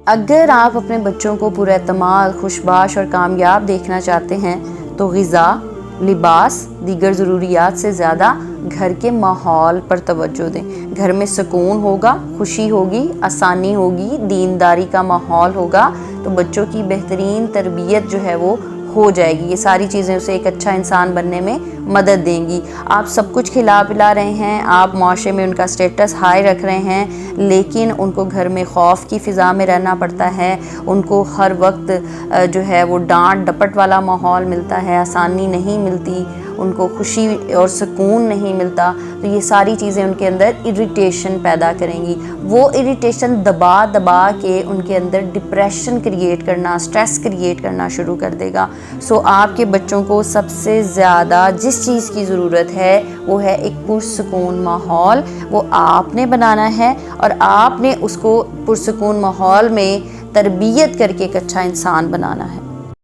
اگر آپ اپنے بچوں کو پراعتماد، خوشباش اور کامیاب دیکھنا چاہتے ہیں تو غذا، لباس، دیگر ضروریات سے زیادہ گھر کے ماحول پر توجہ دیں۔ گھر میں سکون ہوگا، خوشی ہوگی، آسانی ہوگی، دینداری کا ماحول ہوگا تو بچوں کی بہترین تربیت جو ہے وہ ہو جائے گی۔ یہ ساری چیزیں اسے ایک اچھا انسان بننے میں مدد دیں گی۔ آپ سب کچھ کھلا پلا رہے ہیں، آپ معاشرے میں ان کا سٹیٹس ہائی رکھ رہے ہیں، لیکن ان کو گھر میں خوف کی فضا میں رہنا پڑتا ہے، ان کو ہر وقت جو ہے وہ ڈانٹ ڈپٹ والا ماحول ملتا ہے، آسانی نہیں ملتی، ان کو خوشی اور سکون نہیں ملتا، تو یہ ساری چیزیں ان کے اندر اریٹیشن پیدا کریں گی۔ وہ اریٹیشن دبا دبا کے ان کے اندر ڈپریشن کریٹ کرنا، سٹریس کریٹ کرنا شروع کر دے گا۔ سو آپ کے بچوں کو سب سے زیادہ جس چیز کی ضرورت ہے وہ ہے ایک پرسکون ماحول، وہ آپ نے بنانا ہے اور آپ نے اس کو پرسکون ماحول میں تربیت کر کے ایک اچھا انسان بنانا ہے۔